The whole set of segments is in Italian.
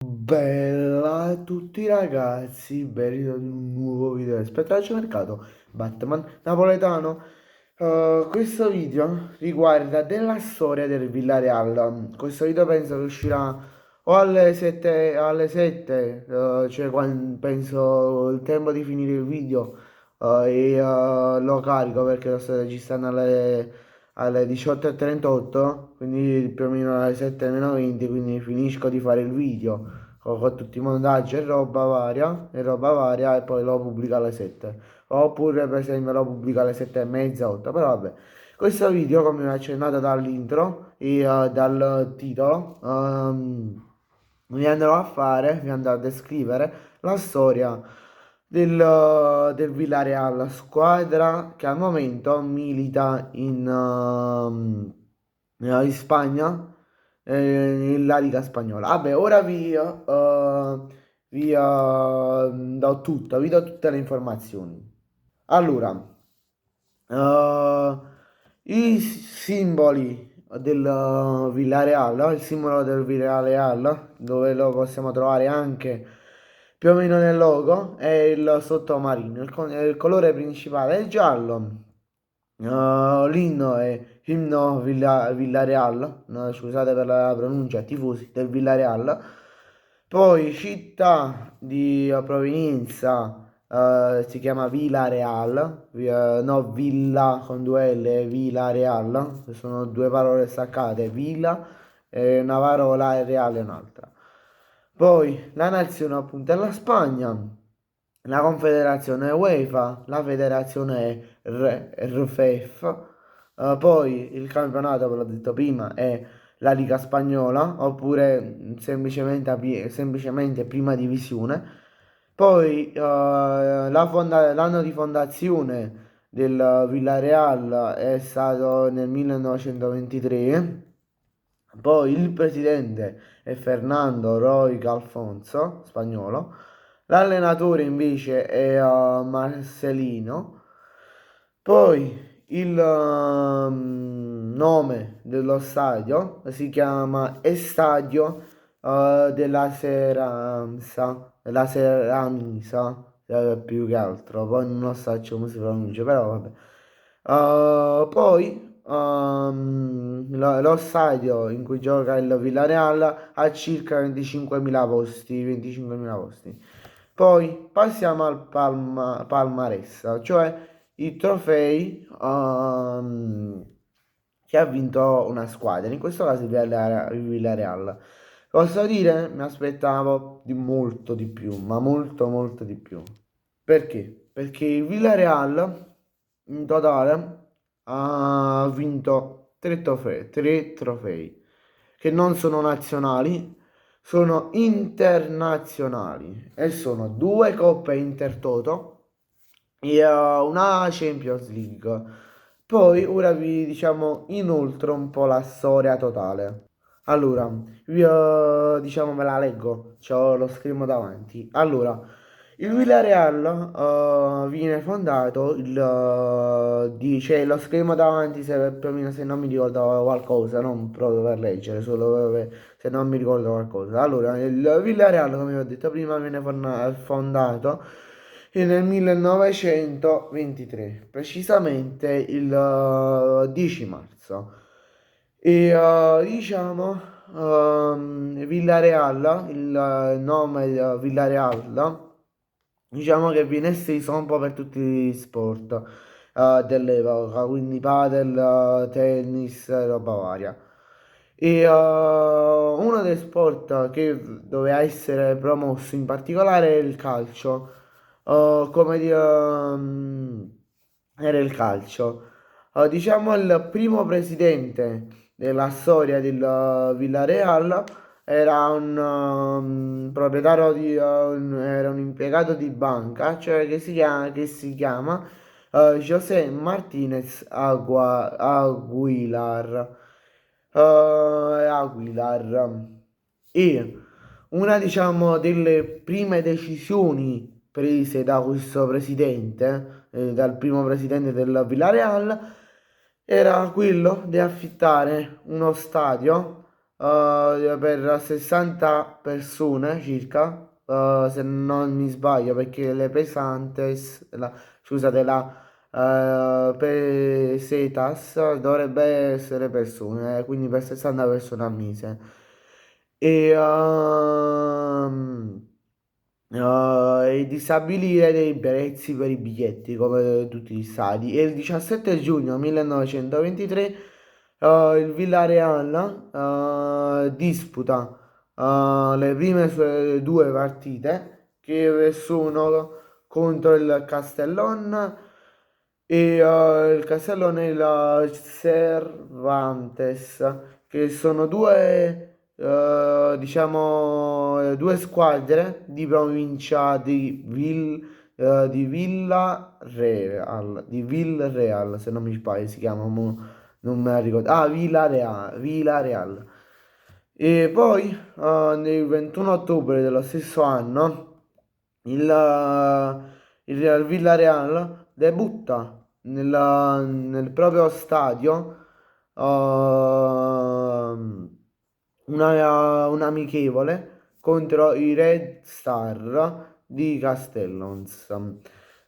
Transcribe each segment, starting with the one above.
Bella a tutti ragazzi, benvenuti in un nuovo video del Spettacolo Batman Napoletano. Questo video riguarda della storia del Villarreal. Questo video penso che uscirà o alle 7, cioè quando penso il tempo di finire il video, lo carico perché lo sto registrando alle 18:38, quindi più o meno alle 7:20, quindi finisco di fare il video con tutti i montaggi e roba varia e poi lo pubblico alle 7. Oppure per esempio lo pubblico alle 7:30, 8, però vabbè. Questo video, come ho accennato dall'intro e dal titolo, vi andrò a descrivere la storia del Villarreal, squadra che al momento milita in Spagna, nella Liga Spagnola. Vabbè, ora vi do tutte le informazioni. Allora, i simboli del Villarreal, il simbolo del Villarreal, dove lo possiamo trovare anche più o meno nel logo, è il sottomarino. Il colore principale è il giallo. L'inno è Inno Villarreal, no, scusate per la pronuncia, tifosi del Villarreal. Poi città di provenienza, si chiama Villarreal, no, Villa con due L, Villarreal, sono due parole staccate, Villa è una parola e Reale è un'altra. Poi la nazione appunto è la Spagna, la confederazione è UEFA, la federazione è RFEF, poi il campionato, ve l'ho detto prima, è la Liga Spagnola, oppure semplicemente Prima Divisione. Poi l'anno di fondazione del Villarreal è stato nel 1923. Poi il presidente è Fernando Roig Alfonso, spagnolo. L'allenatore invece è Marcelino. Poi il nome dello stadio si chiama Estadio della Seramsa, della Seramisa, più che altro. Poi non so come si pronuncia, però vabbè. Poi lo stadio in cui gioca il Villarreal ha circa 25.000 posti, 25.000 posti. Poi passiamo al palmarès, cioè i trofei che ha vinto una squadra, in questo caso il Villarreal. Posso dire, mi aspettavo di molto di più, ma molto molto di più. Perché? Perché il Villarreal in totale ha vinto tre trofei che non sono nazionali, sono internazionali e sono due coppe Intertoto e una Champions League. Poi ora vi diciamo inoltre un po' la storia totale. Allora, diciamo ve la leggo, c'ho lo schermo davanti. Allora, il Villarreal viene fondato cioè lo schermo davanti se più o meno se non mi ricordo qualcosa, non proprio per leggere, solo se non mi ricordo qualcosa. Allora, il Villarreal, come ho detto prima, viene fondato nel 1923, precisamente il 10 marzo. E diciamo, Villarreal, il nome Villarreal, diciamo che viene esteso un po' per tutti gli sport dell'epoca, quindi padel, tennis, roba varia. E uno dei sport che doveva essere promosso in particolare è il calcio. Come dire, era il calcio. Diciamo il primo presidente della storia del Villarreal era un proprietario era un impiegato di banca, cioè che si chiama José Martínez Aguilar. Aguilar. E una, diciamo, delle prime decisioni prese da questo presidente, dal primo presidente del Villarreal, era quello di affittare uno stadio per 60 persone circa, se non mi sbaglio, perché le pesantes, scusate, pesetas dovrebbe essere persone, quindi per 60 persone al mese. E, di stabilire dei prezzi per i biglietti come tutti gli stadi. E il 17 giugno 1923 il Villarreal disputa le prime sue due partite che sono contro il Castellon il Castellon e il Cervantes, che sono due, diciamo, due squadre di provincia di Villarreal, se non mi sbaglio si chiama, non me la ricordo. Ah, Villarreal. E poi, nel 21 ottobre dello stesso anno, il Villarreal debutta nel proprio stadio un amichevole contro i Red Star di Castellons.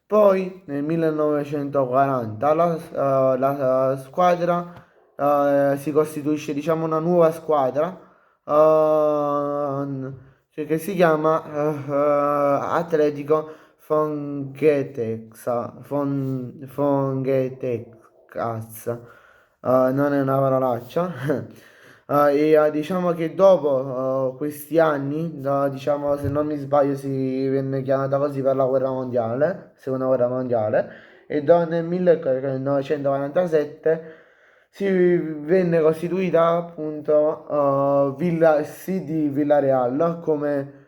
Poi nel 1940 la squadra si costituisce, diciamo, una nuova squadra che si chiama Atletico Fongetecas. Non è una parolaccia. Diciamo che dopo questi anni, diciamo se non mi sbaglio, si venne chiamata così per la guerra mondiale, seconda guerra mondiale, e nel 1947 si venne costituita appunto Villa City Villarreal come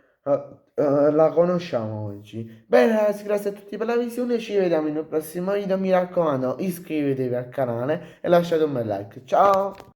la conosciamo oggi. Bene ragazzi, grazie a tutti per la visione, ci vediamo in un prossimo video, mi raccomando iscrivetevi al canale e lasciate un bel like. Ciao!